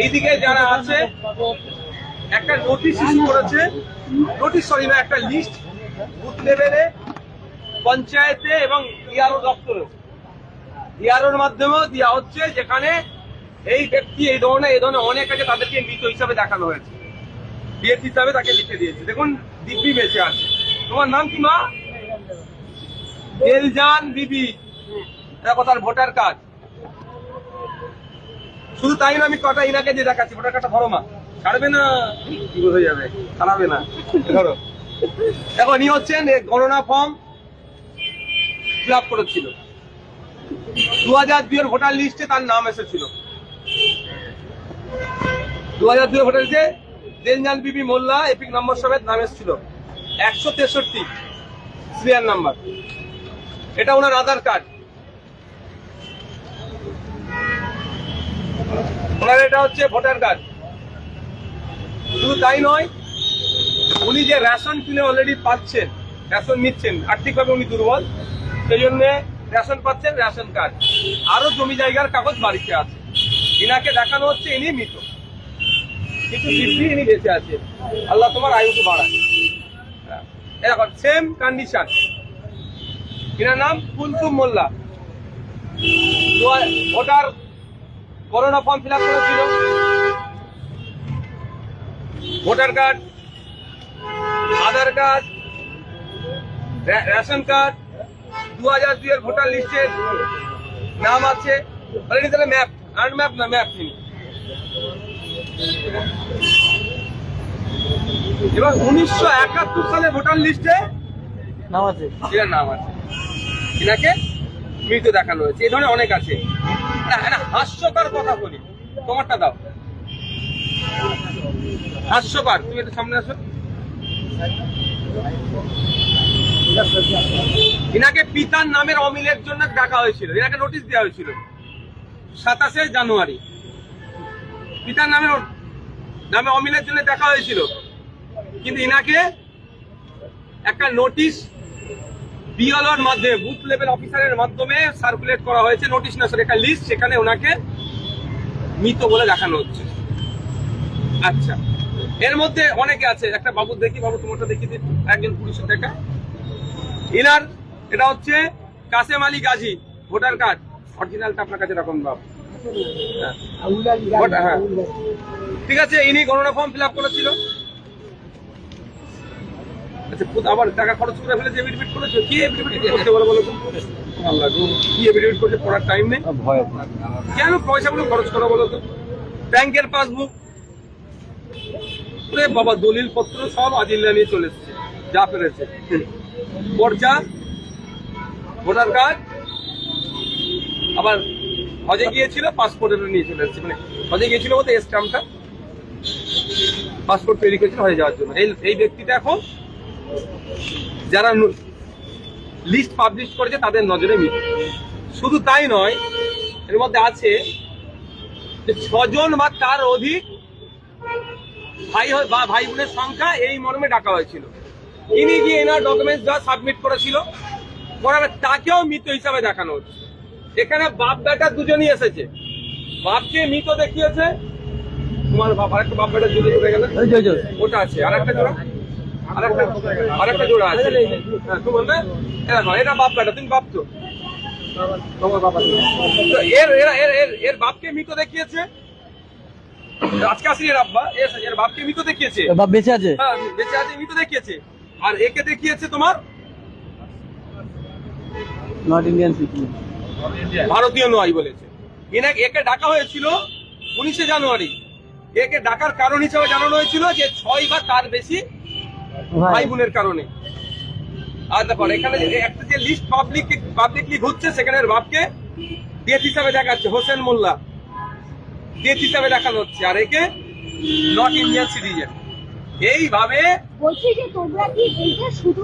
এইদিকে যারা আছে একটা নোটিশ ইস্যু করেছে, একটা লিস্ট বুথ লেভেলে পঞ্চায়েতে এবং ইআরও দপ্তরে ইআরওর মাধ্যমেও দেওয়া হচ্ছে, যেখানে এই ব্যক্তি এই ধরনের অনেক আছে, তাদেরকে মৃত হিসাবে দেখানো হয়েছে, ডেথ হিসাবে তাকে লিখে দিয়েছে। দেখুন দিব্যি বেঁচে আছে। তোমার নাম কি মা? তেলজান বিবি। দেখো তার ভোটার কার্ড। শুধু তাই না, আমি কটা ইনাকে যে দেখাচ্ছি, ভোটার কার্ডটা ধরো মা, ছাড়বে না, কি বোঝা যাবে, ছাড়াবে না, ধরো। দেখো ইনি হচ্ছেন গণনা ফর্ম ফিল আপ করেছিল, 2002 এর ভোটার লিস্টে তার নাম এসেছিল। 2002 ভোটার লিস্টে তেলজান বিবি মোল্লা এপিক নম্বর সমেত নাম এসেছিল, 163 সিরিয়াল নাম্বার। এটা ওনার আধার কার্ড। ওনার এটা হচ্ছে ভোটার কার্ড। শুধু তাই নয়, উনি যে রেশন কিনে অলরেডি পাচ্ছেন, রেশন নিচ্ছেন, আর্থিকভাবে উনি দুর্বল, সেই জন্য রেশন পাচ্ছেন, রেশন কার্ড, আরো জমি জায়গার কাগজ বাড়িতে আছে। ইনাকে দেখানো হচ্ছে ইনি মৃত, কিন্তু দিব্যি ইনি বেঁচে আছে। আল্লাহ তোমার আয়ুকে বাড়ায়। এরকম সেম কন্ডিশন। এনার নাম কুলসুম মোল্লা। ভোটার করোনা ফর্ম ফিল আপ করেছিল, voter card, Aadhaar card, ration card, 2002 এর ভোটার লিস্টের নাম আছে অলরেডি। তাহলে ম্যাপ, আনম্যাপ না ম্যাপ তিনি। এবং 1971 সালে ভোটার লিস্টে নাম আছে, এর নাম আছে, এনাকে মৃত দেখানো হয়েছে। এই ধরনের অনেক আছে। হাস্যকর কথা বলি, তোমারটা দাও, হাস্যকর। তুমি একটু সামনে আসো। এনাকে পিতার নামের অমিলের জন্য ডাকা হয়েছিল, এনাকে নোটিশ দেওয়া হয়েছিল 27 জানুয়ারি। পিতার নামে অমিলের জন্য দেখা হয়েছিল, কিন্তু এনাকে একটা নোটিশ বিএলওর মাধ্যমে, বুথ লেভেল অফিসারের মাধ্যমে সার্কুলেট করা হয়েছে। নোটিশ না স্যার, একটা লিস্ট, সেখানে ওনাকে মৃত বলে দেখানো হচ্ছে। আচ্ছা, এর মধ্যে অনেকে আছে। একটা বাবু দেখি, বাবু তোমারটা দেখি, একজন পুলিশের দেখা। ইনার এটা হচ্ছে কাসেম আলী গাজী, ভোটার কার্ড, অরিজিনালটা আপনার কাছে এরকম বাবু। হ্যাঁ ঠিক আছে, ইনি গণনা ফর্ম ফিল আপ করেছিল। আচ্ছা, আবার টাকা খরচ করে ফেলেছে, এফিডেভিট করেছে। কি এফিডেভিট করতে বলো বলো তো? আল্লাহ গো, কি এফিডেভিট করতে, পড়ার টাইম নেই, কেন পয়সাগুলো খরচ করা বলো তো? ব্যাংকের পাসবুক, বাবা দলিল পত্র সব আজিল্লা নিয়ে চলে এসছে, যা পেরেছে। পর্চা, ভোটার কার্ড, আবার হজে গিয়েছিল, পাসপোর্টের নিয়ে চলে এসছে। মানে হজে গিয়েছিল বলতে এই স্ট্যাম্পটা, পাসপোর্ট তৈরি করেছিল হয়ে যাওয়ার জন্য। এই ব্যক্তিটা এখন যারা লিস্ট পাবলিশ করেছে তাদের নজরে মৃত। শুধু তাই নয়, এর মধ্যে আছে যে 6 জন বা তার অধিক ভাই বা ভাই বোনের সংখ্যা এই মর্মে ডাকা হয়েছিল। ইনি গিয়ে এনার ডকুমেন্টস যা সাবমিট করেছিল, তাকেও মৃত হিসাবে দেখানো হচ্ছে। এখানে বাপ বেটা দুজনই এসেছে, বাপকে মৃত দেখিয়েছে, তোমার বাপ আরেকটা বাপ বেটা জুড়ে জুড়ে গেল, ওটা আছে, আরেকটা জোড়া, আরেকটা জোড়া আছে। হ্যাঁ তোমার না, এটা বাপ বেটা, তুমি বাপ তো, তোমার বাবা। এর বাপকে মৃত দেখিয়েছে, আজকে আসি এর আব্বা, এর বাপকে মৃত দেখিয়েছে, বাপ বেঁচে আছে, হ্যাঁ বেঁচে আছে, মৃত দেখিয়েছে। আর একে দেখিয়েছে তোমার নট ইন্ডিয়ান সিটিজেন, ভারতীয় নয় বলেছে। একে ডাকা হয়েছিল 19 জানুয়ারি। একে ডাকার কারণ হিসেবে জানানো হয়েছিল যে 6 বা তার বেশি ভাই বোনের কারণে। আর দেখো এখানে একটা যে লিস্ট পাবলিকলি ঘুরছে, সেখানে বাপকে ডেথ হিসাবে দেখাচ্ছে, হোসেন মোল্লা ডেথ হিসাবে দেখানো হচ্ছে, আর একে নট ইন্ডিয়ান সিটিজেন। এইভাবে বলছি যে তোমরা কি এইটা শুধু